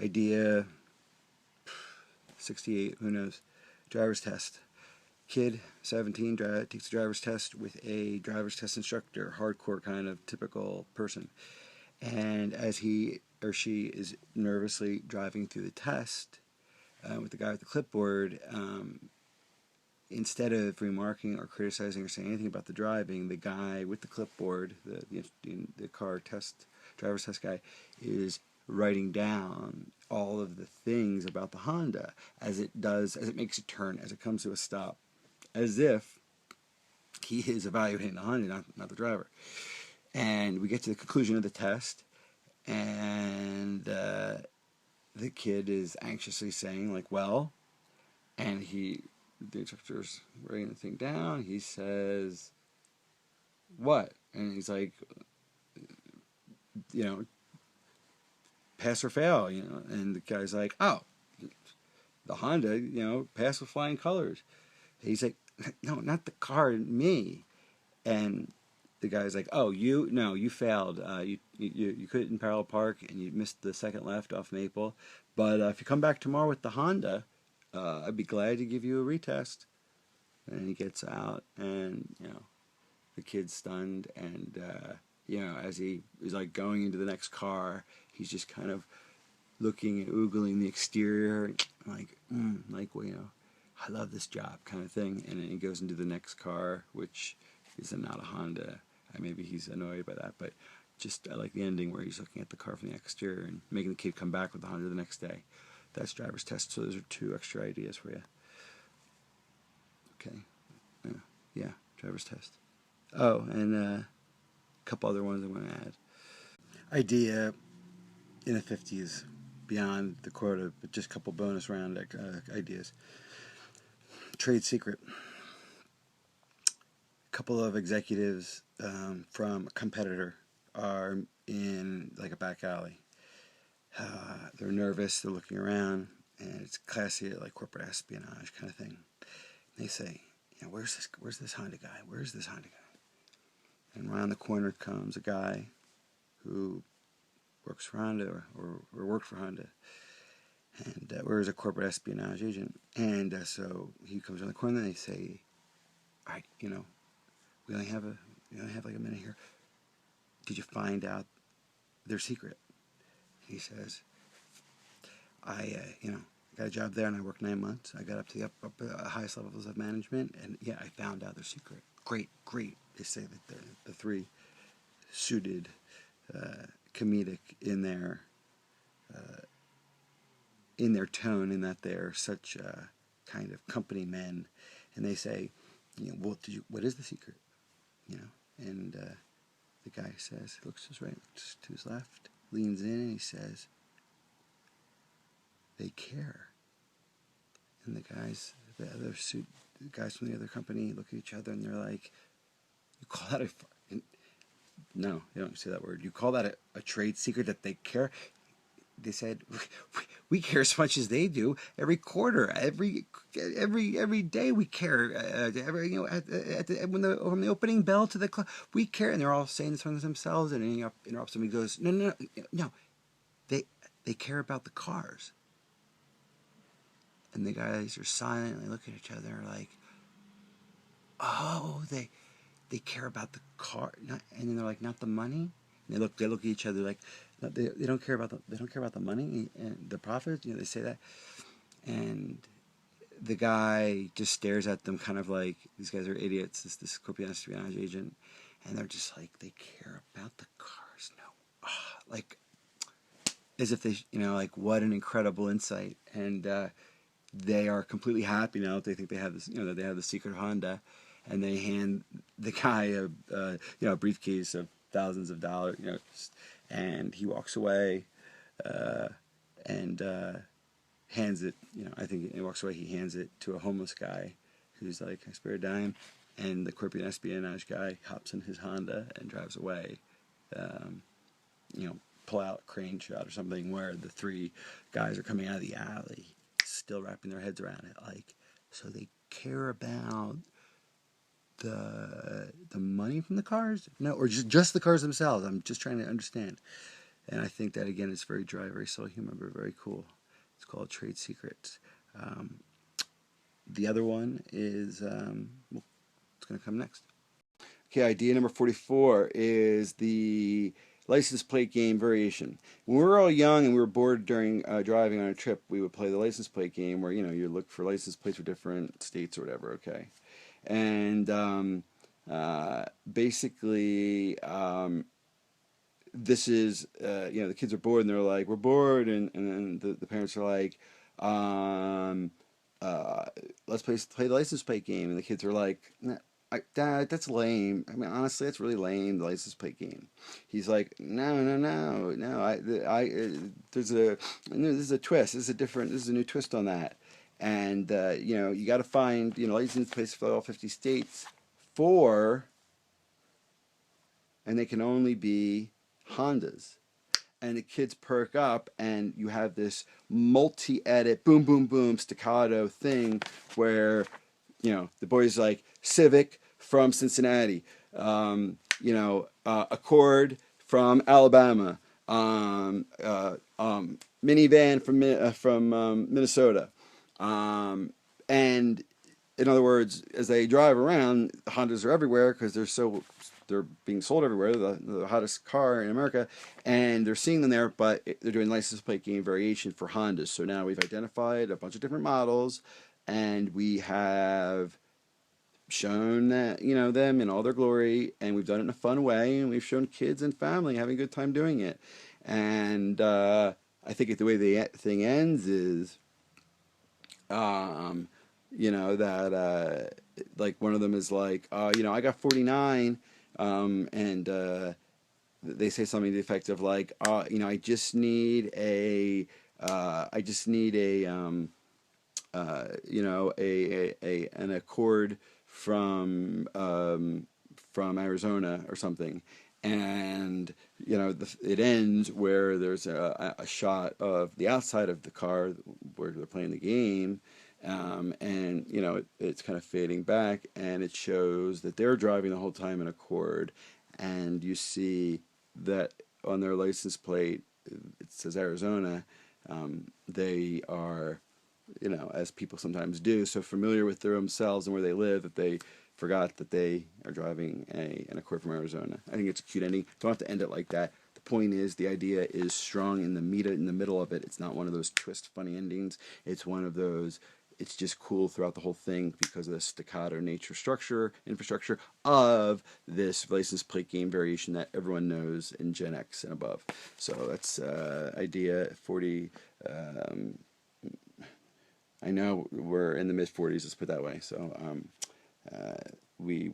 Idea 68, who knows. Driver's test. Kid, 17, takes a driver's test with a driver's test instructor, hardcore kind of typical person. And as he or she is nervously driving through the test with the guy with the clipboard, instead of remarking or criticizing or saying anything about the driving, the guy with the clipboard, the driver's test guy, is writing down all of the things about the Honda as it makes a turn, as it comes to a stop, as if he is evaluating the Honda, not the driver. And we get to the conclusion of the test, and the kid is anxiously saying, like, well, and the instructor's writing the thing down. He says, what? And he's like, pass or fail, And the guy's like, oh, the Honda, pass with flying colors. He's like, no, not the car, me. And the guy's like, oh, you failed. You couldn't parallel park, and you missed the second left off Maple. But if you come back tomorrow with the Honda, I'd be glad to give you a retest. And he gets out, and the kid's stunned, and as he is like going into the next car, he's just kind of looking and oogling the exterior, like I love this job, kind of thing. And then he goes into the next car, which is not a Honda. Maybe he's annoyed by that, but I like the ending where he's looking at the car from the exterior and making the kid come back with the Honda the next day. That's driver's test. So those are 2 extra ideas for you. Okay. Yeah, driver's test. Oh, and a couple other ones I'm going to add. Idea in the 50s, beyond the quota, but just a couple bonus round ideas. Trade secret. A couple of executives from a competitor are in like a back alley. They're nervous, they're looking around, and it's classy, like corporate espionage kind of thing. They say, where's this Honda guy? Where's this Honda guy? And around the corner comes a guy who works for Honda or worked for Honda, and or is a corporate espionage agent. And so he comes around the corner, and they say, all right, we only have like a minute here. Did you find out their secret? He says, I got a job there, and I worked 9 months. I got up to the highest levels of management, and yeah, I found out their secret. Great. They say that they're the 3 suited, comedic in their tone, in that they're such kind of company men, and they say, well, what is the secret? And the guy says, looks to his right, looks to his left, leans in, and he says, they care. And the guys from the other company look at each other, and they're like, you call that no, you don't say that word. You call that a trade secret that they care? They said, we care as much as they do. Every quarter, every day we care. From the opening bell to the club, we care. And they're all saying this from themselves. And he interrupts them. He goes, no. They care about the cars. And the guys are silent, and they look at each other and are like, oh, they care about the car, and then they're like, not the money. And they look at each other like, they don't care about the money and the profit. They say that, and the guy just stares at them, kind of like, these guys are idiots. This corporate espionage agent, and they're just like, they care about the cars. No, like, as if they, like, what an incredible insight. And they are completely happy now that they think they have this, that they have the secret Honda, and they hand the guy a briefcase of thousands of dollars, and he walks away, and hands it, I think he walks away, he hands it to a homeless guy who's like, I spare a dime, and the corporate espionage guy hops in his Honda and drives away. Pull out crane shot or something where the 3 guys are coming out of the alley, still wrapping their heads around it, like, so they care about the money from the cars? No, or just the cars themselves. I'm just trying to understand. And I think that, again, is very dry, very subtle humor, but very cool. It's called Trade Secrets. The other one is, well, it's going to come next. Okay, idea number 44 is the license plate game variation. When we were all young and we were bored during driving on a trip, we would play the license plate game where, you look for license plates for different states or whatever, okay? And basically, this is, the kids are bored and they're like, we're bored. And then the parents are like, um, let's play the license plate game. And the kids are like, nah, Dad, that's lame. I mean, honestly, that's really lame, the license plate game. He's like, no, no, no, no. There's a, this is a twist. This is a new twist on that. And, you got to find, license plates for all 50 states and they can only be Hondas. And the kids perk up, and you have this multi-edit, boom, boom, boom, staccato thing where, the boy's like, Civic from Cincinnati, Accord from Alabama, minivan from Minnesota, and in other words, as they drive around, the Hondas are everywhere because they're being sold everywhere. The hottest car in America, and they're seeing them there. But they're doing license plate game variation for Hondas. So now we've identified a bunch of different models, and we have shown that them in all their glory, and we've done it in a fun way, and we've shown kids and family having a good time doing it. And I think the way the thing ends is, that like one of them is like, I got 49, and they say something to the effect of like, I just need an Accord from Arizona or something. And it ends where there's a shot of the outside of the car where they're playing the game, and it's kind of fading back, and it shows that they're driving the whole time in Accord, and you see that on their license plate it says Arizona. They are, as people sometimes do, so familiar with their themselves and where they live that they forgot that they are driving an Accord from Arizona. I think it's a cute ending. Don't have to end it like that. The point is, the idea is strong in the middle of it. It's not one of those twist funny endings. It's one of those, it's just cool throughout the whole thing because of the staccato infrastructure of this license plate game variation that everyone knows in Gen X and above. So that's idea 40. I know we're in the mid-40s, let's put it that way. So we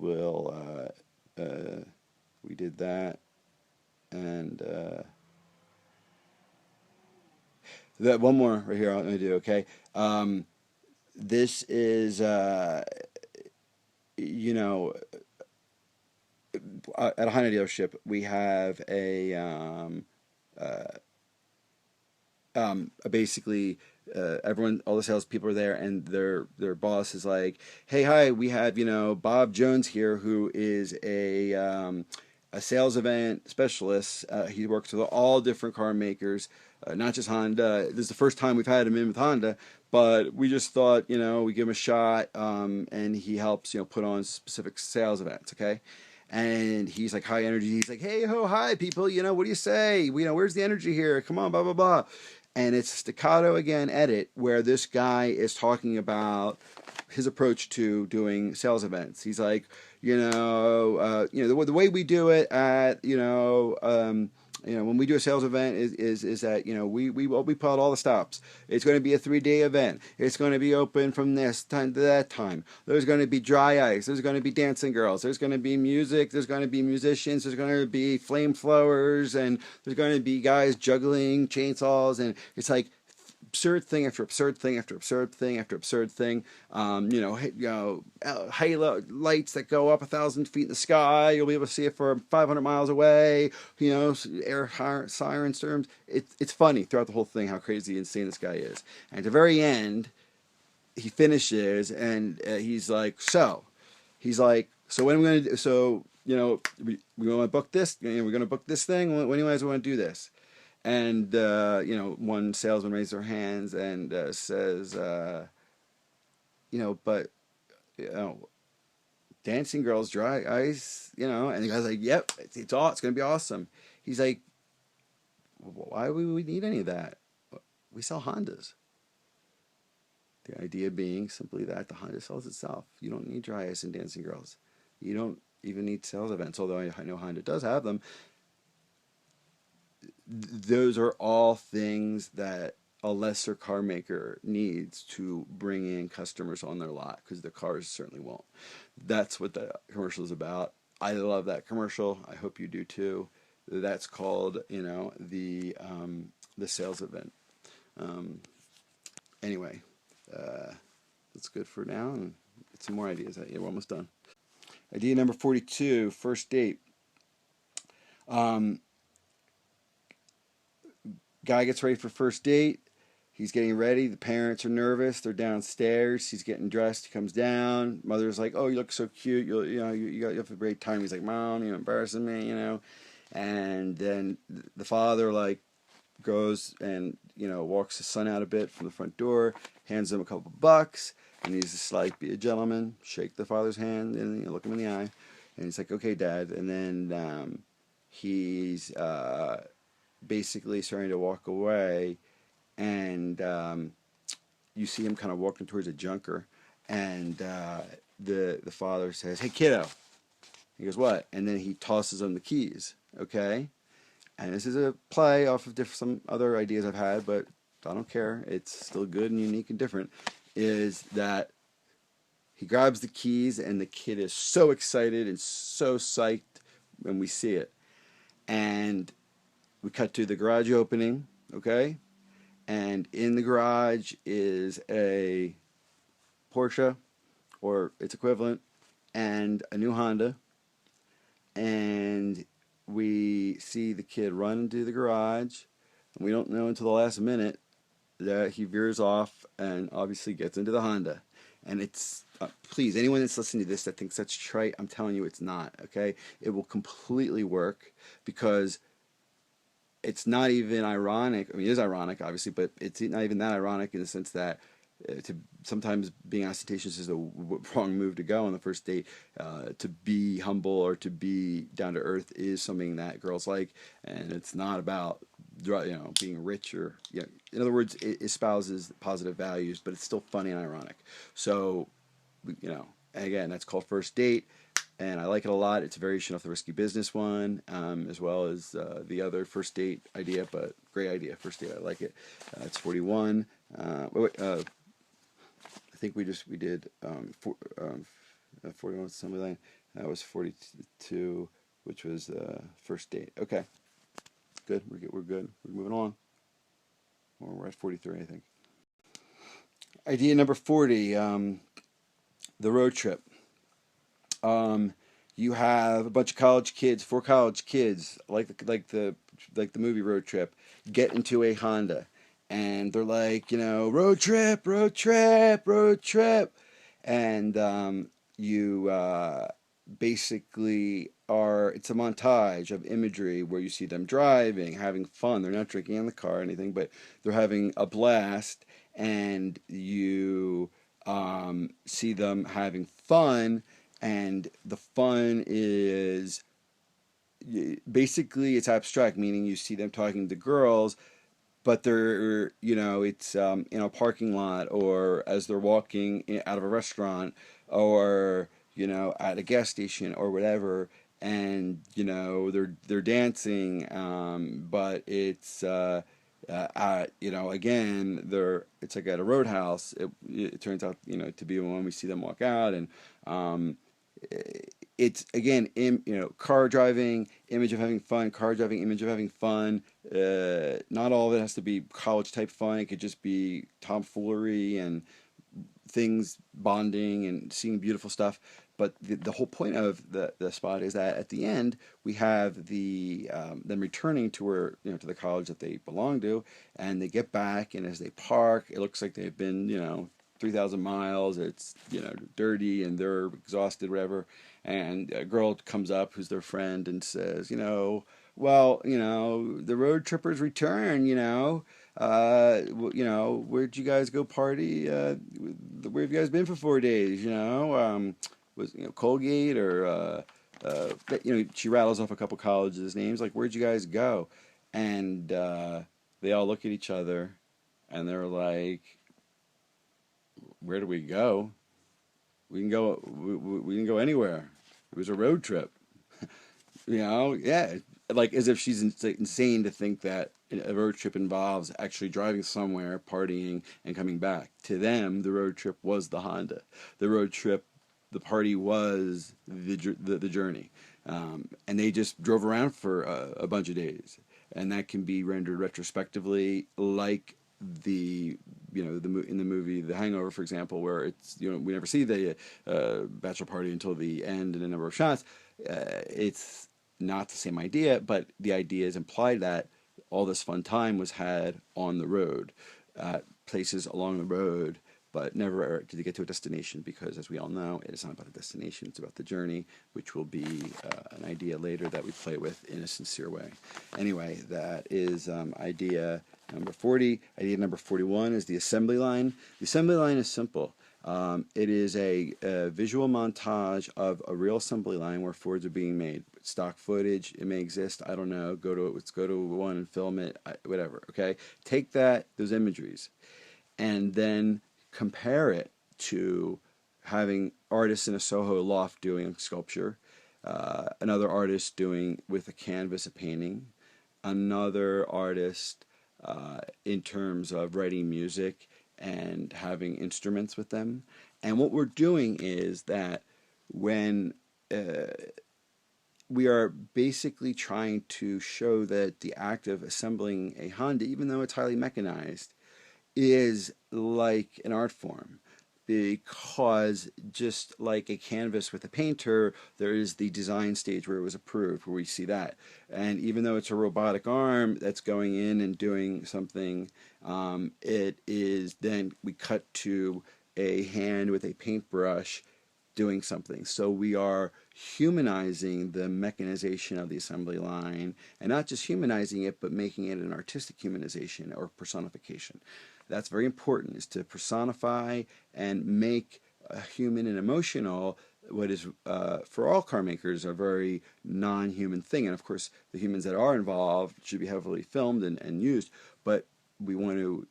did that, and that one more right here I'm going to do, okay? This is, at a Honda dealership, we have basically everyone, all the salespeople are there, and their boss is like, "Hey, hi, we have Bob Jones here, who is a sales event specialist. He works with all different car makers, not just Honda. This is the first time we've had him in with Honda, but we just thought we give him a shot, and he helps put on specific sales events, okay." And he's like high energy. He's like, "Hey ho, hi people, what do you say? Where's the energy here? Come on, blah blah blah." And it's staccato again edit where this guy is talking about his approach to doing sales events. He's like, the way we do it at when we do a sales event is that we put out all the stops. It's going to be a 3-day event. It's going to be open from this time to that time. There's going to be dry ice. There's going to be dancing girls. There's going to be music. There's going to be musicians. There's going to be flamethrowers, and there's going to be guys juggling chainsaws, and it's like absurd thing after absurd thing after absurd thing after absurd thing. Halo lights that go up 1,000 feet in the sky. You'll be able to see it from 500 miles away. Air siren storms. It's funny throughout the whole thing how crazy, insane this guy is. And at the very end, he finishes, and he's like, so when are we going to do? So we want to book this. We're going to book this thing. When do you guys want to do this? And one salesman raises their hands and says, but you know, dancing girls, dry ice, and the guy's like, yep, it's gonna be awesome. He's like, why would we need any of that? We sell Hondas. The idea being simply that the Honda sells itself. You don't need dry ice and dancing girls. You don't even need sales events, although I know Honda does have them. Those are all things that a lesser car maker needs to bring in customers on their lot, because the cars certainly won't. That's what the commercial is about. I love that commercial. I hope you do too. That's called, the sales event. Anyway, that's good for now, and get some more ideas. Yeah, we're almost done. Idea number 42: first date. Guy gets ready for first date. He's getting ready. The parents are nervous. They're downstairs. He's getting dressed. He comes down. Mother's like, "Oh, you look so cute. You have a great time." He's like, "Mom, you're embarrassing me." And then the father goes and walks his son out a bit from the front door, hands him a couple bucks, and he's just like, "Be a gentleman." Shake the father's hand and look him in the eye, and he's like, "Okay, Dad." And then he's basically starting to walk away, and you see him kind of walking towards a junker, and the father says, "Hey, kiddo." He goes, "What?" And then he tosses him the keys. Okay, and this is a play off of some other ideas I've had, but I don't care. It's still good and unique and different. Is that he grabs the keys, and the kid is so excited and so psyched when we see it, and we cut to the garage opening. Okay. And in the garage is a Porsche, or its equivalent, and a new Honda. And we see the kid run into the garage, and we don't know until the last minute that he veers off and obviously gets into the Honda. And it's, please, anyone that's listening to this that thinks that's trite, I'm telling you it's not, okay? It will completely work, because it's not even ironic. I mean, it is ironic, obviously, but it's not even that ironic in the sense that sometimes being ostentatious is the wrong move to go on the first date. To be humble or to be down to earth is something that girls like, and it's not about being rich or in other words, it espouses positive values, but it's still funny and ironic. So, again, that's called first date. And I like it a lot. It's a variation off the risky business one, as well as the other first date idea, but great idea. First date, I like it. It's 41. I think we did 41 with something. That was 42, which was first date. Okay, good. We're good. We're moving on. Or we're at 43, I think. Idea number 40: the road trip. You have a bunch of college kids, 4 college kids, like the movie Road Trip, get into a Honda, and they're like, road trip, road trip, road trip, and you basically it's a montage of imagery where you see them driving, having fun. They're not drinking in the car or anything, but they're having a blast, and you see them having fun. And the fun is basically, it's abstract, meaning you see them talking to girls, but they're, it's in a parking lot, or as they're walking out of a restaurant, or, at a gas station or whatever. And, they're dancing, but it's, again, it's like at a roadhouse. It turns out, to be when we see them walk out, and, it's again, car driving, image of having fun, car driving, image of having fun. Not all of it has to be college type fun. It could just be tomfoolery and things, bonding and seeing beautiful stuff. But the whole point of the spot is that at the end we have them returning to to the college that they belong to, and they get back, and as they park, it looks like they've been 3,000 miles. It's dirty, and they're exhausted, whatever. And a girl comes up who's their friend and says, well, the road trippers return. Where'd you guys go party? Where have you guys been for 4 days? Was Colgate or she rattles off a couple colleges' names. Like, where'd you guys go? And they all look at each other, and they're like, where do we go? We can go. We can go anywhere. It was a road trip. Yeah, like as if she's insane to think that a road trip involves actually driving somewhere, partying, and coming back. To them, the road trip was the Honda. The road trip, the party was the journey, and they just drove around for a bunch of days, and that can be rendered retrospectively like the in the movie The Hangover, for example, where it's we never see the bachelor party until the end and a number of shots. It's not the same idea, but the idea is implied that all this fun time was had on the road, places along the road, but never did they get to a destination because, as we all know, it is not about the destination, it's about the journey, which will be an idea later that we play with in a sincere way. Anyway, that is idea number 40. Idea number 41 is the assembly line. The assembly line is simple. It is a visual montage of a real assembly line where Fords are being made. Stock footage, it may exist, I don't know. Let's go to one and film it, whatever. Okay, take those imageries, and then compare it to having artists in a Soho loft doing sculpture, another artist doing with a canvas a painting, another artist in terms of writing music and having instruments with them. And what we're doing is that when we are basically trying to show that the act of assembling a Honda, even though it's highly mechanized, is like an art form, because just like a canvas with a painter, there is the design stage where it was approved, where we see that. And even though it's a robotic arm that's going in and doing something, it is then we cut to a hand with a paintbrush doing something. So we are humanizing the mechanization of the assembly line, and not just humanizing it, but making it an artistic humanization or personification. That's very important, is to personify and make human and emotional what is, for all car makers, a very non-human thing. And of course, the humans that are involved should be heavily filmed and used, but we want to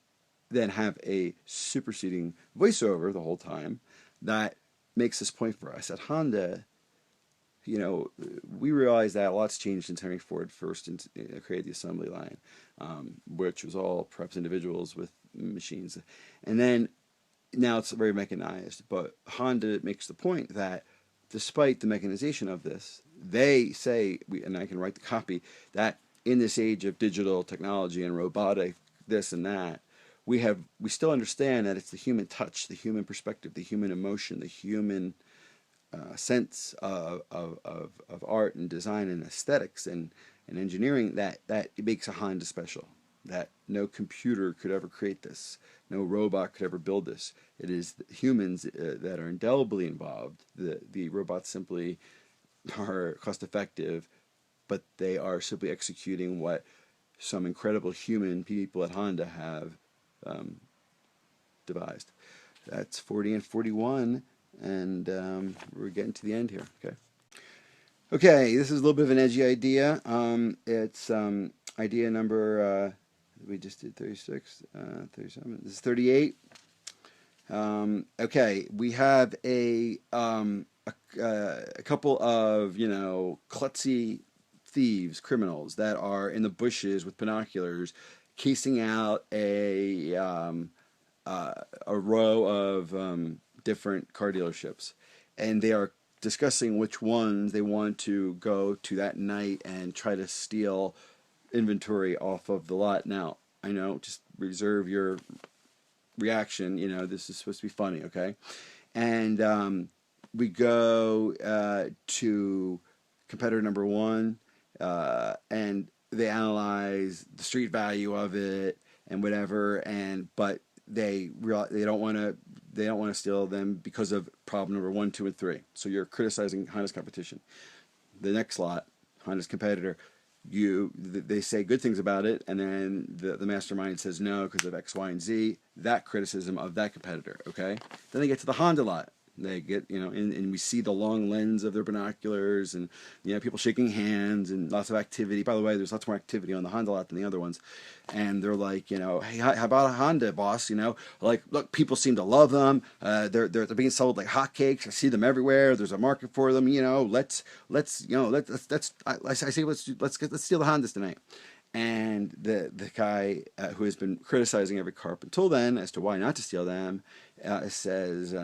then have a superseding voiceover the whole time that makes this point for us. At Honda, we realize that a lot's changed since Henry Ford first created the assembly line, which was all perhaps individuals with machines. And then now it's very mechanized. But Honda makes the point that despite the mechanization of this, they say, and I can write the copy, that in this age of digital technology and robotic this and that, we still understand that it's the human touch, the human perspective, the human emotion, the human sense of art and design and aesthetics and engineering that it makes a Honda special. That no computer could ever create this, no robot could ever build this. It is humans that are indelibly involved. The robots simply are cost effective, but they are simply executing what some incredible human people at Honda have devised. That's 40 and 41, and we're getting to the end here. Okay, this is a little bit of an edgy idea. It's idea number, we just did 36, 37, this is 38. Okay, we have a couple of, klutzy thieves, criminals that are in the bushes with binoculars, casing out a row of different car dealerships, and they are discussing which ones they want to go to that night and try to steal inventory off of the lot. Now, I know, just reserve your reaction. This is supposed to be funny, okay? And we go to competitor number one, and they analyze the street value of it and whatever, but they don't want to steal them because of problem number 1, 2, and 3. So you're criticizing Honda's competition. The next lot, Honda's competitor, they say good things about it, and then the mastermind says no because of X, Y, and Z. That criticism of that competitor. Okay, then they get to the Honda lot. They get, and we see the long lens of their binoculars, and people shaking hands and lots of activity. By the way, there's lots more activity on the Honda lot than the other ones. And they're like, hey, how about a Honda, boss? Like, look, people seem to love them. They're being sold like hotcakes. I see them everywhere. There's a market for them. I say let's steal the Hondas tonight. And the guy who has been criticizing every car up until then as to why not to steal them says,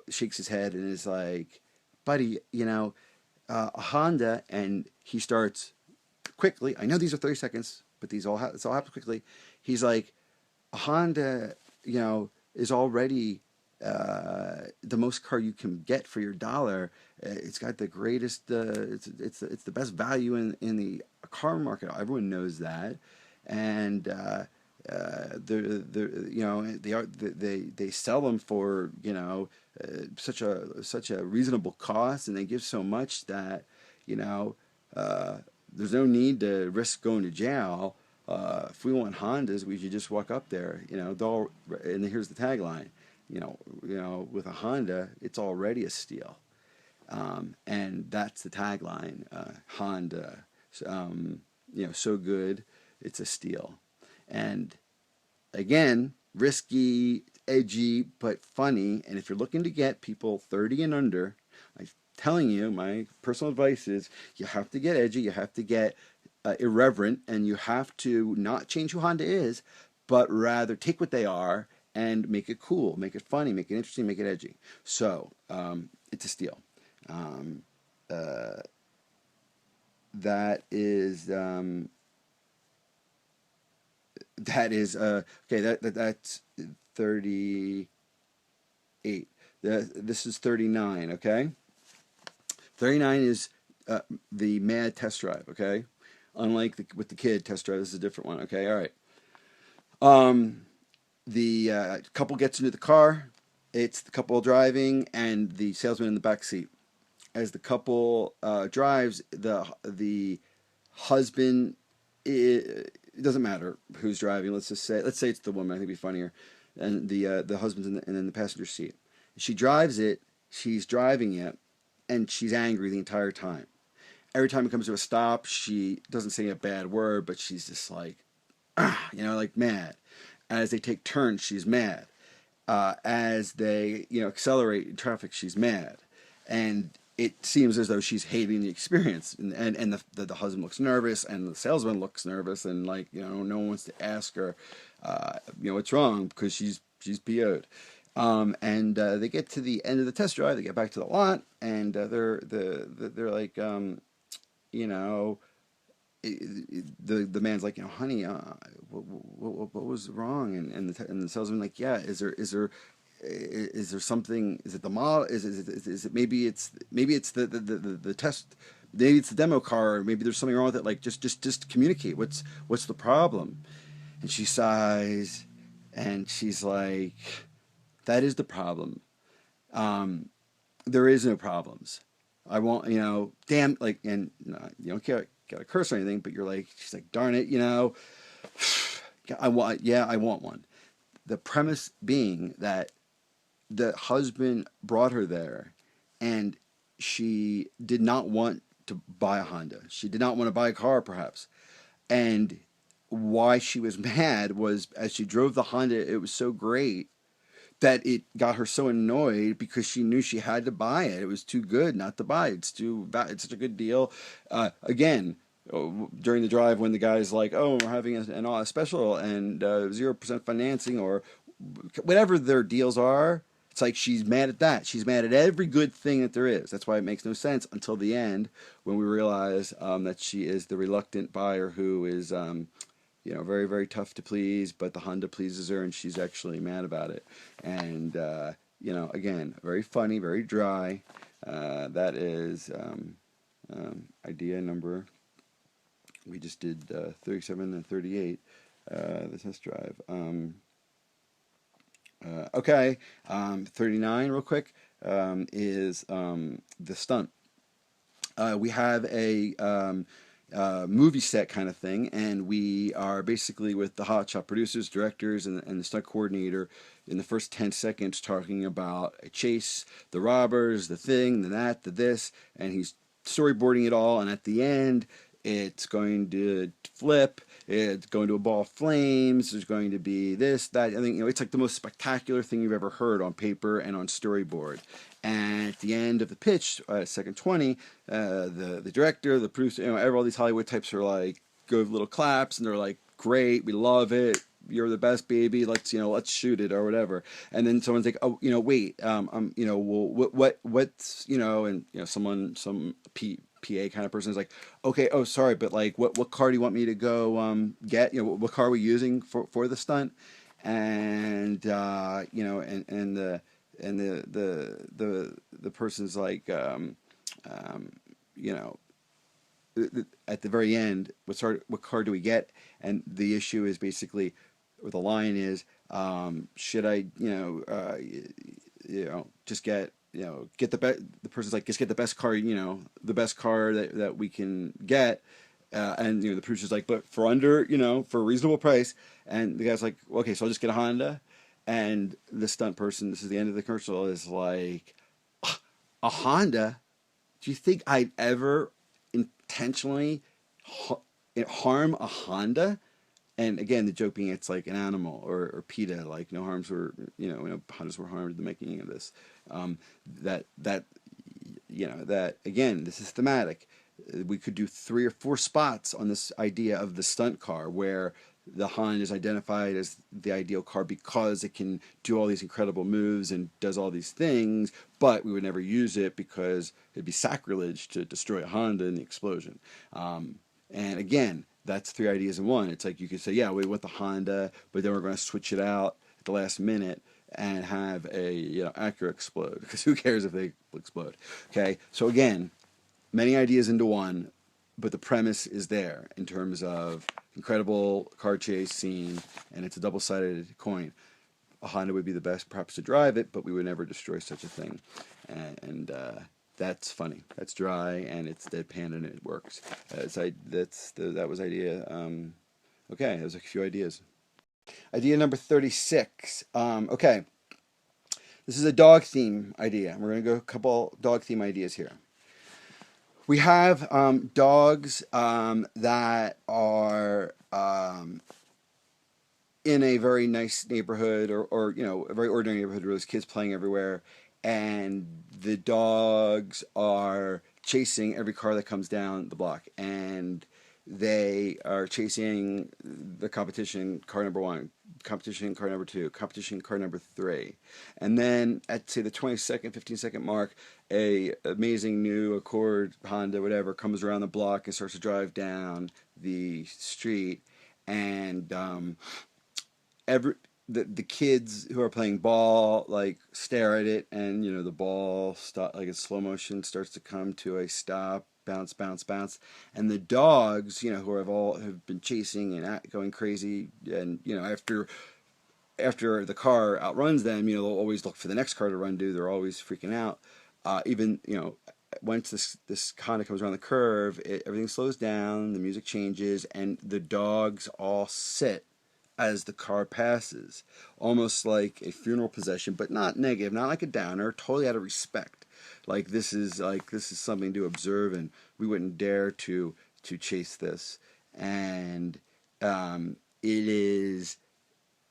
shakes his head and is like, buddy, a Honda, and he starts quickly. I know these are 30 seconds, but it's all happens quickly. He's like, a Honda, is already the most car you can get for your dollar. It's got the greatest. It's the best value in the car market. Everyone knows that, and they sell them for such a reasonable cost, and they give so much that there's no need to risk going to jail. If we want Hondas, we should just walk up there. And here's the tagline. With a Honda, it's already a steal. And that's the tagline. Honda, so good, it's a steal. And again, risky, edgy, but funny. And if you're looking to get people 30 and under, I'm telling you, my personal advice is you have to get edgy, you have to get irreverent, and you have to not change who Honda is, but rather take what they are and make it cool, make it funny, make it interesting, make it edgy. So it's a steal. That is okay. That's 38. This is 39. Okay, 39 is the mad test drive. Okay, unlike with the kid test drive, this is a different one. Okay, all right. The couple gets into the car. It's the couple driving and the salesman in the back seat. As the couple drives, the husband, it doesn't matter who's driving. Let's say it's the woman. I think it'd be funnier, and the husband's in the passenger seat. She drives it. She's driving it, and she's angry the entire time. Every time it comes to a stop, she doesn't say a bad word, but she's just like, like mad. As they take turns, she's mad. As they accelerate in traffic, she's mad, and it seems as though she's hating the experience. And the husband looks nervous, and the salesman looks nervous, and no one wants to ask her, what's wrong, because she's PO'd. And they get to the end of the test drive. They get back to the lot, and they're like, the man's like, honey, what was wrong? And the salesman like, yeah, is there something? Is it the model? Is it maybe it's the test? Maybe it's the demo car. Or maybe there's something wrong with it. Like just communicate. What's the problem? And she sighs, and she's like, that is the problem. There is no problems. I won't, damn, like, and you don't care, got a curse or anything, but you're like, she's like, darn it, I want one. The premise being that the husband brought her there, and she did not want to buy a Honda. She did not want to buy a car, perhaps. And why she was mad was as she drove the Honda, it was so great that it got her so annoyed because she knew she had to buy it. It was too good not to buy it. It's such a good deal. Again, during the drive when the guy's like, oh, we're having a special and 0% financing or whatever their deals are, it's like she's mad at that. She's mad at every good thing that there is. That's why it makes no sense until the end when we realize that she is the reluctant buyer who is very, very tough to please, but the Honda pleases her, and she's actually mad about it. And, again, very funny, very dry. That is idea number, we just did 37 and 38, the test drive. Okay, 39 real quick, is the stunt. we have a movie set kind of thing, and we are basically with the hotshot producers, directors, and the stunt coordinator in the first 10 seconds talking about a chase, the robbers, the thing, the that, the this, and he's storyboarding it all, and at the end, it's going to flip. It's going to a ball of flames. There's going to be this, that. I think it's like the most spectacular thing you've ever heard on paper and on storyboard. And at the end of the pitch, second 20, the director, the producer, all these Hollywood types are like, give little claps, and they're like, great, we love it. You're the best, baby. Let's shoot it or whatever. And then someone's like, oh, wait, well, what's, and some PA kind of person is like, okay, oh, sorry, but like, what car do you want me to go get? What car are we using for the stunt? And and the person's like, you know, at the very end, what car do we get? And the issue is basically, or the line is, should I, just get the best. The person's like, just get the best car, the best car that we can get. And the producer's like, but for under, for a reasonable price. And the guy's like, okay, so I'll just get a Honda. And the stunt person, this is the end of the commercial, is like, a Honda? Do you think I'd ever intentionally harm a Honda? And again, the joke being it's like an animal or PETA, like no harms were, Hondas were harmed in the making of this. That again, this is thematic. We could do 3 or 4 spots on this idea of the stunt car where the Honda is identified as the ideal car because it can do all these incredible moves and does all these things, but we would never use it because it'd be sacrilege to destroy a Honda in the explosion. And again, that's 3 ideas in one. It's like you could say, yeah, we want the Honda, but then we're going to switch it out at the last minute and have a Acura explode, because who cares if they explode? Okay, so again, many ideas into one, but the premise is there in terms of incredible car chase scene, and it's a double-sided coin. A Honda would be the best perhaps to drive it, but we would never destroy such a thing. And that's funny. That's dry, and it's deadpan, and it works. That was idea. Okay, there's a few ideas. Idea number 36. Okay, this is a dog theme idea. We're going to go a couple dog theme ideas here. We have dogs that are in a very nice neighborhood, or a very ordinary neighborhood where there's kids playing everywhere, and the dogs are chasing every car that comes down the block, and they are chasing the competition car number 1, competition car number 2, competition car number 3, and then at say the 20-second, 15-second mark, a amazing new Accord, Honda, whatever, comes around the block and starts to drive down the street, and the kids who are playing ball like stare at it, and the ball like in slow motion starts to come to a stop, bounce, bounce, bounce, and the dogs who have been chasing and going crazy, and after the car outruns them, they'll always look for the next car to run to. They're always freaking out. Even once this Honda comes around the curve, everything slows down, the music changes, and the dogs all sit as the car passes, almost like a funeral procession, but not negative, not like a downer, totally out of respect. Like this is something to observe, and we wouldn't dare to chase this. And it is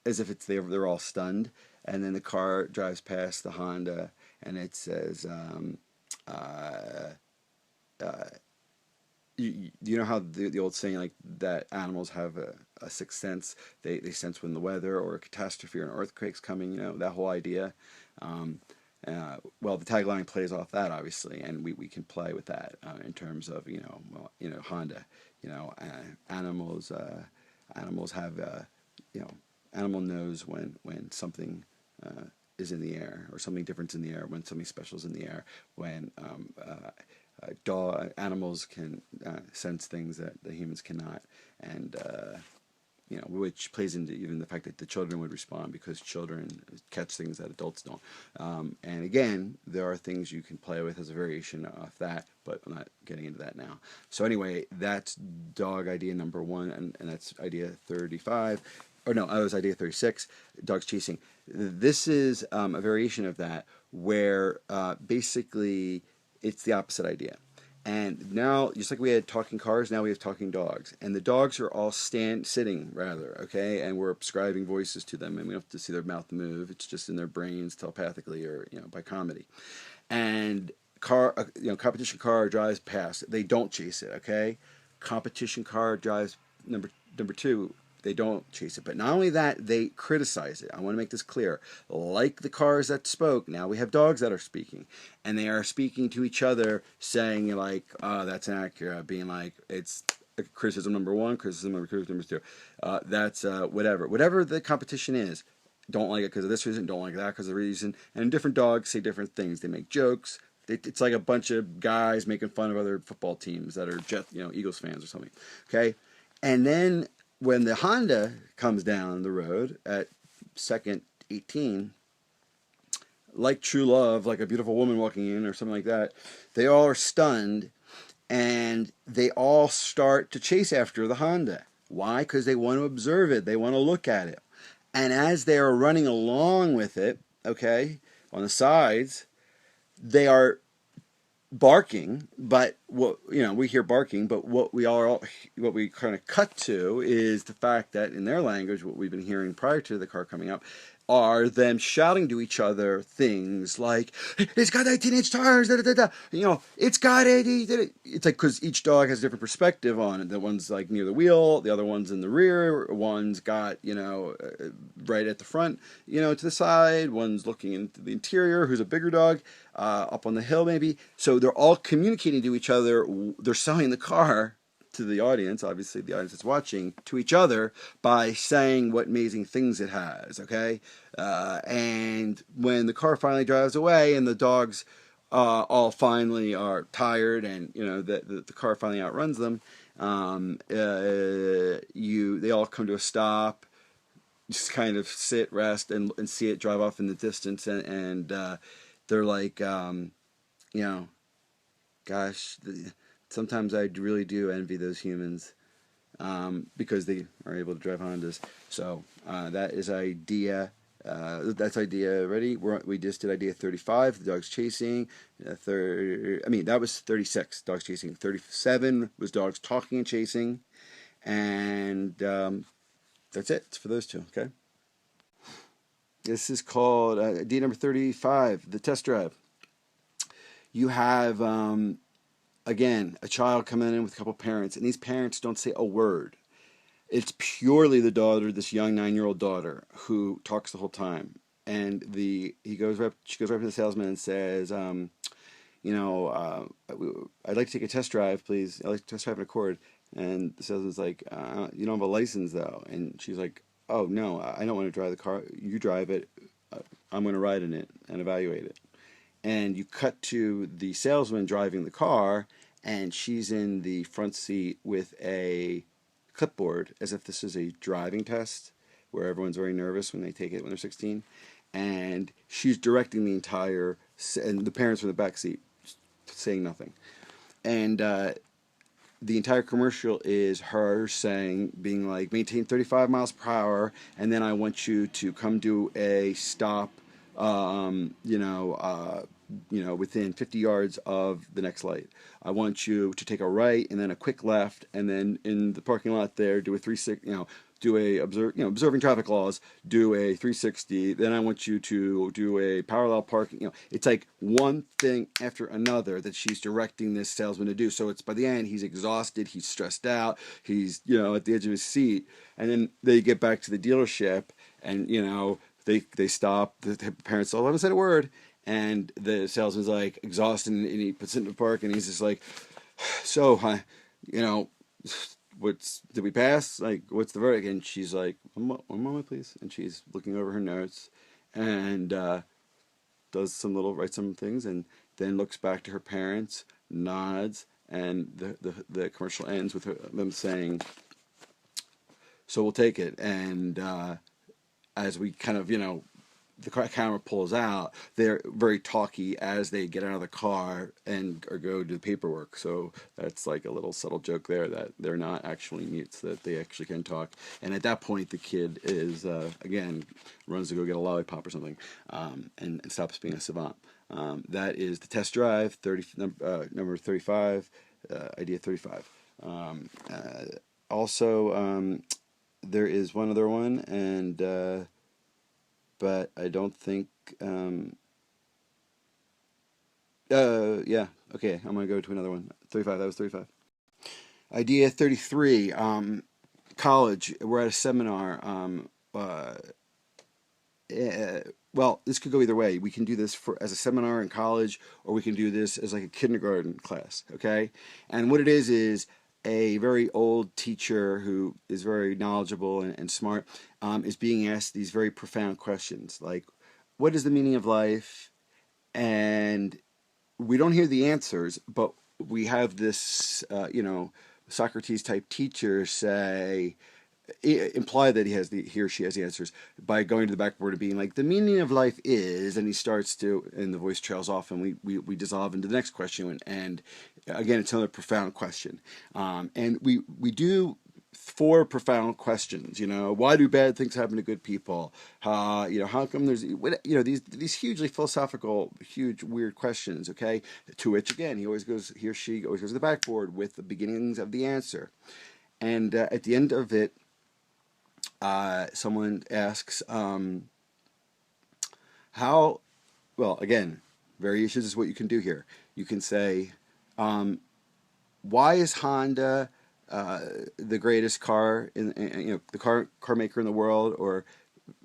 as if they're all stunned, and then the car drives past the Honda, and it says, you know how the old saying, like, that animals have a sixth sense, they sense when the weather or a catastrophe or an earthquake's coming, that whole idea. Well, the tagline plays off that, obviously, and we can play with that in terms of Honda. Animals have animal knows when something is in the air, or something different's in the air, when something special's in the air, when animals can sense things that the humans cannot, and which plays into even the fact that the children would respond because children catch things that adults don't. And again, there are things you can play with as a variation of that, but I'm not getting into that now. So anyway, that's dog idea number one, and that's idea 35. Or no, that was idea 36, dogs chasing. This is a variation of that where basically it's the opposite idea. And now, just like we had talking cars, now we have talking dogs. And the dogs are all sitting, okay? And we're ascribing voices to them, and we don't have to see their mouth move. It's just in their brains telepathically or, by comedy. And competition car drives past. They don't chase it, okay? Competition car drives number two. They don't chase it. But not only that, they criticize it. I want to make this clear. Like the cars that spoke, now we have dogs that are speaking. And they are speaking to each other, saying like, oh, that's inaccurate. Being like, it's criticism number one, criticism number two. That's whatever. Whatever the competition is. Don't like it because of this reason, don't like that because of the reason. And different dogs say different things. They make jokes. It's like a bunch of guys making fun of other football teams that are Eagles fans or something. Okay? And then when the Honda comes down the road at second 18, like true love, like a beautiful woman walking in or something like that, they all are stunned and they all start to chase after the Honda. Why? Because they want to observe it. They want to look at it. And as they are running along with it, okay, on the sides, they are barking, but we hear barking, but what we kind of cut to is the fact that in their language, what we've been hearing prior to the car coming up, are them shouting to each other things like, it's got 18-inch tires, da, da, da, da. It's got 80, it's like, because each dog has a different perspective on it. The one's like near the wheel, the other one's in the rear, one's got, right at the front, to the side, one's looking into the interior, who's a bigger dog, up on the hill maybe. So they're all communicating to each other. They're selling the car to the audience, obviously the audience that's watching, to each other by saying what amazing things it has, okay? And when the car finally drives away and the dogs all finally are tired and, the car finally outruns them, they all come to a stop, just kind of sit, rest, and see it drive off in the distance, and they're like, gosh, sometimes I really do envy those humans because they are able to drive Hondas. So that is idea. That's idea ready. We just did idea 35. The dogs chasing. That was 36. Dogs chasing. 37 was dogs talking and chasing, and that's it. It's for those two. Okay. This is called idea number 35. The test drive. You have. Again, a child coming in with a couple parents, and these parents don't say a word. It's purely the daughter, this young 9-year-old daughter, who talks the whole time. And she goes right to the salesman and says, I'd like to take a test drive, please. I'd like to test drive an Accord. And the salesman's like, you don't have a license, though. And she's like, oh, no, I don't want to drive the car. You drive it. I'm going to ride in it and evaluate it. And you cut to the salesman driving the car, and she's in the front seat with a clipboard, as if this is a driving test, where everyone's very nervous when they take it when they're 16. And she's directing the entire, and the parents are in the back seat, saying nothing. And the entire commercial is her being like, maintain 35 miles per hour, and then I want you to come do a stop within 50 yards of the next light. I want you to take a right and then a quick left, and then in the parking lot there, do a 360, observing traffic laws, do a 360. Then I want you to do a parallel parking. It's like one thing after another that she's directing this salesman to do. So it's by the end, he's exhausted, he's stressed out, he's, at the edge of his seat. And then they get back to the dealership, and, they stop. The parents all haven't said a word. And the salesman's like exhausted, and he puts it in the park, and he's just like, so, did we pass? Like, what's the verdict? And she's like, one moment, please. And she's looking over her notes and writes some things, and then looks back to her parents, nods, and the commercial ends with them saying, So we'll take it. And as we kind of, the camera pulls out, they're very talky as they get out of the car and or go do the paperwork. So that's like a little subtle joke there that they're not actually mutes, that they actually can talk. And at that point, the kid is again runs to go get a lollipop or something, and stops being a savant. That is the test drive, number 35, idea 35. Also, there is one other one, and but I don't think. Yeah. Okay, I'm gonna go to another one. 35. That was 35. Idea 33. College. We're at a seminar. Well, this could go either way. We can do this as a seminar in college, or we can do this as like a kindergarten class. Okay, and what it is a very old teacher who is very knowledgeable and smart is being asked these very profound questions like, what is the meaning of life? And we don't hear the answers, but we have this, Socrates type teacher say, imply that he or she has the answers by going to the backboard and being like, the meaning of life is, and he starts to, and the voice trails off, and we dissolve into the next question, and again, it's another profound question, and we do 4 profound questions. Why do bad things happen to good people? How come there's these hugely philosophical, huge weird questions? Okay, to which again he or she always goes to the backboard with the beginnings of the answer, and at the end of it, someone asks, how, well, again, variations is what you can do here. You can say, why is Honda the greatest car the car maker in the world? Or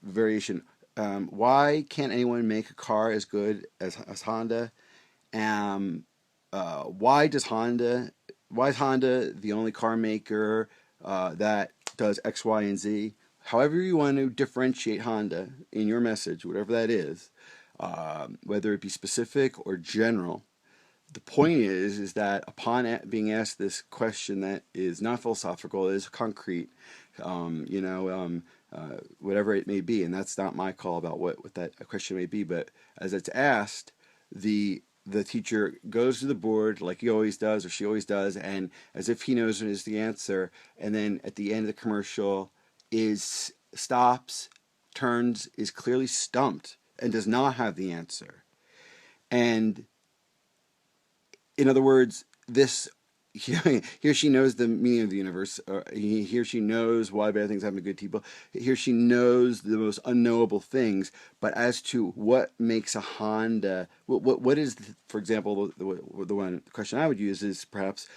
variation, why can't anyone make a car as good as Honda? Why is Honda the only car maker that does X, Y, and Z? However you want to differentiate Honda in your message, whatever that is, whether it be specific or general, the point is that upon being asked this question that is not philosophical, is concrete, whatever it may be, and that's not my call about what that question may be, but as it's asked, the teacher goes to the board like he always does, or she always does, and as if he knows what is the answer, and then at the end of the commercial stops, turns, is clearly stumped, and does not have the answer. And in other words, he or she knows the meaning of the universe. He or she knows why bad things happen to good people. He or she knows the most unknowable things. But as to what makes a Honda, what is, for example, the question I would use is perhaps,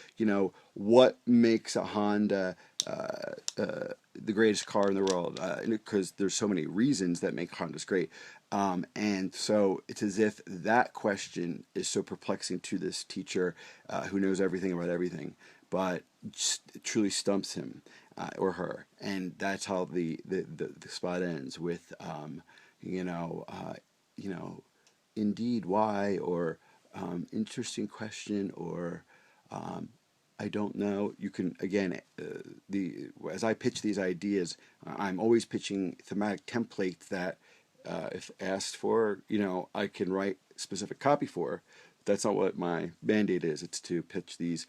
what makes a Honda the greatest car in the world? Because there's so many reasons that make Hondas great. And so it's as if that question is so perplexing to this teacher who knows everything about everything, but it truly stumps him or her. And that's how the spot ends with, indeed, why, or interesting question, or I don't know. You can, again, as I pitch these ideas, I'm always pitching thematic templates that if asked for, I can write specific copy for. That's not what my mandate is. It's to pitch these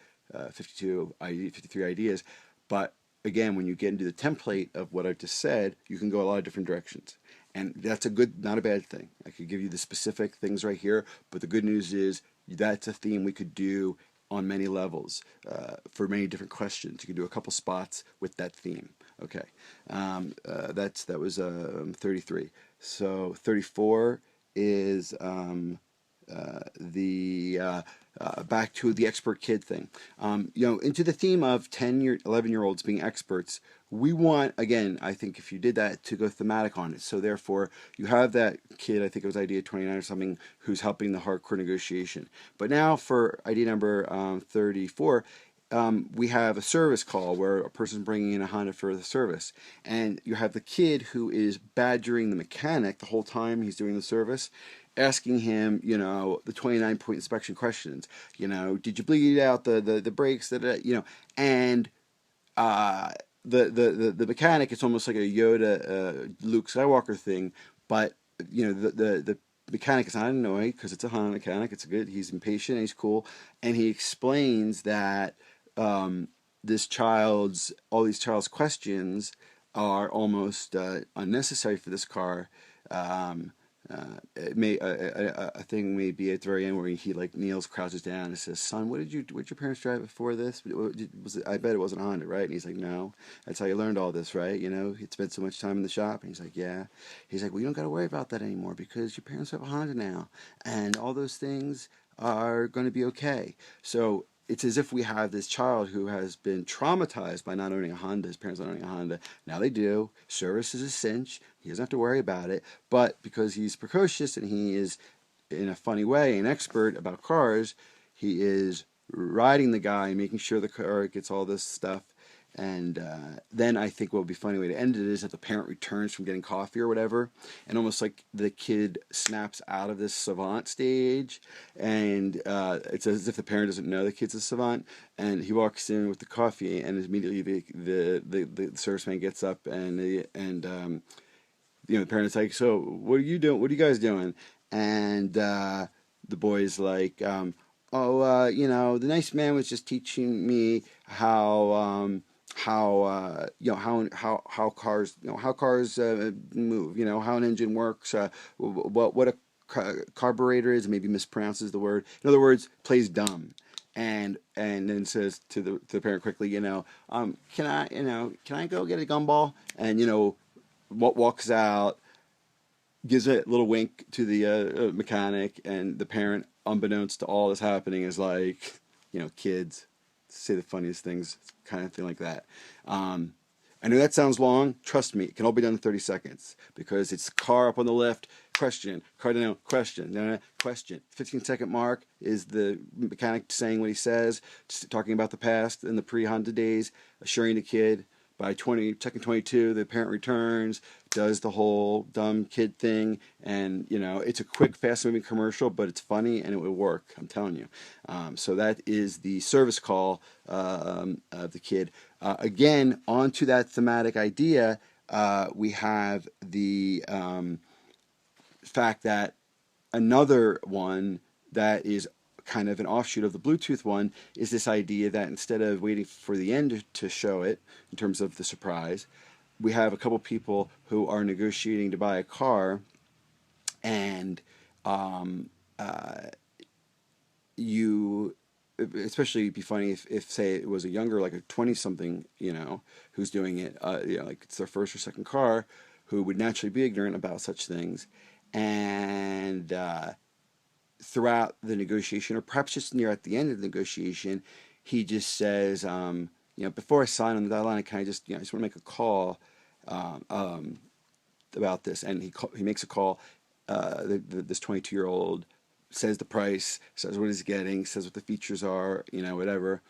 53 ideas. But again, when you get into the template of what I've just said, you can go a lot of different directions. And that's a good, not a bad thing. I could give you the specific things right here, but the good news is that's a theme we could do on many levels for many different questions. You can do a couple spots with that theme. Okay, that was 33. So 34 is the back to the expert kid thing. Into the theme of 11-year-olds being experts. We want, again, I think if you did that, to go thematic on it. So therefore, you have that kid, I think it was idea 29 or something, who's helping the hardcore negotiation. But now for idea number 34, we have a service call where a person's bringing in a Honda for the service. And you have the kid who is badgering the mechanic the whole time he's doing the service, asking him, the 29-point inspection questions. Did you bleed out the brakes? And the mechanic, it's almost like a Yoda, Luke Skywalker thing, but the mechanic is not annoyed because it's a Honda mechanic. It's good. He's impatient and he's cool, and he explains that all these child's questions are almost unnecessary for this car. Um, it may a thing may be at the very end where he like kneels, crouches down, and says, "Son, what your parents drive before this? I bet it wasn't a Honda, right?" And he's like, "No, that's how you learned all this, right? You know, he'd spent so much time in the shop." And he's like, "Yeah." He's like, "Well, you don't got to worry about that anymore because your parents have a Honda now, and all those things are going to be okay." So it's as if we have this child who has been traumatized by not owning a Honda, his parents not owning a Honda. Now they do. Service is a cinch. He doesn't have to worry about it. But because he's precocious and he is, in a funny way, an expert about cars, he is riding the guy, making sure the car gets all this stuff. And then I think what would be a funny way to end it is that the parent returns from getting coffee or whatever, and almost like the kid snaps out of this savant stage, and it's as if the parent doesn't know the kid's a savant, and he walks in with the coffee, and immediately the serviceman gets up and the parent's like, "So what are you doing? What are you guys doing?" And the boy's like, "Oh, the nice man was just teaching me how cars move, how an engine works, what a carburetor is, maybe mispronounces the word. In other words, plays dumb." And then says to the parent quickly, can I go get a gumball? And walks out, gives a little wink to the mechanic, and the parent, unbeknownst to all this happening, is like, kids say the funniest things, kind of thing like that. I know that sounds long. Trust me, it can all be done in 30 seconds because it's car up on the left, question, car down, question, question. 15-second mark is the mechanic saying what he says, talking about the past and the pre-Honda days, assuring the kid. By second 22, the parent returns, does the whole dumb kid thing, and it's a quick, fast-moving commercial, but it's funny and it will work. I'm telling you. So that is the service call of the kid. Again, onto that thematic idea, we have the fact that another one that is kind of an offshoot of the Bluetooth one is this idea that instead of waiting for the end to show it in terms of the surprise, we have a couple people who are negotiating to buy a car, and you especially it'd be funny if say it was a younger, like a 20-something, who's doing it, like it's their first or second car, who would naturally be ignorant about such things, and throughout the negotiation, or perhaps just near at the end of the negotiation, he just says, before I sign on the dotted line, can I just, I just want to make a call about this, and he makes a call. This 22-year-old says the price, says what he's getting, says what the features are, whatever,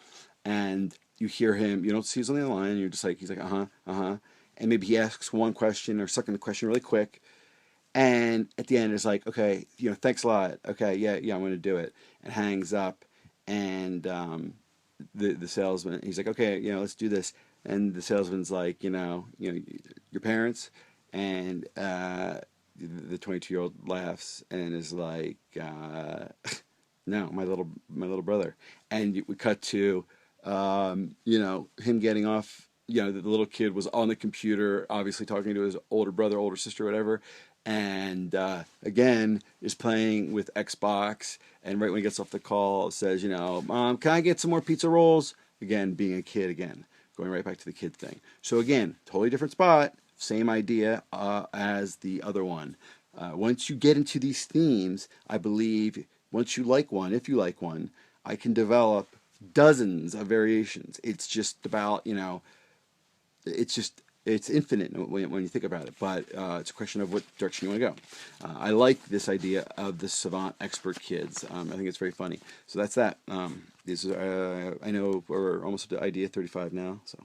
and you hear him. You don't see he's on the line. And you're just like, he's like, and maybe he asks one question or second question really quick. And at the end, it's like, okay, thanks a lot. Okay, yeah, I'm going to do it. And hangs up. And the salesman, he's like, okay, let's do this. And the salesman's like, your parents. And the 22-year-old laughs and is like, no, my little brother. And we cut to, him getting off. The little kid was on the computer, obviously talking to his older brother, older sister, whatever. And again is playing with Xbox, and right when he gets off the call says, "Mom, can I get some more pizza rolls?" Again, being a kid again, going right back to the kid thing. So again, totally different spot, same idea as the other one. Once you get into these themes, I believe once you like one, if you like one, I can develop dozens of variations. It's just about, it's infinite when you think about it, but it's a question of what direction you want to go. I like this idea of the savant expert kids. I think it's very funny. So that's that. I know we're almost up to idea 35 now. So.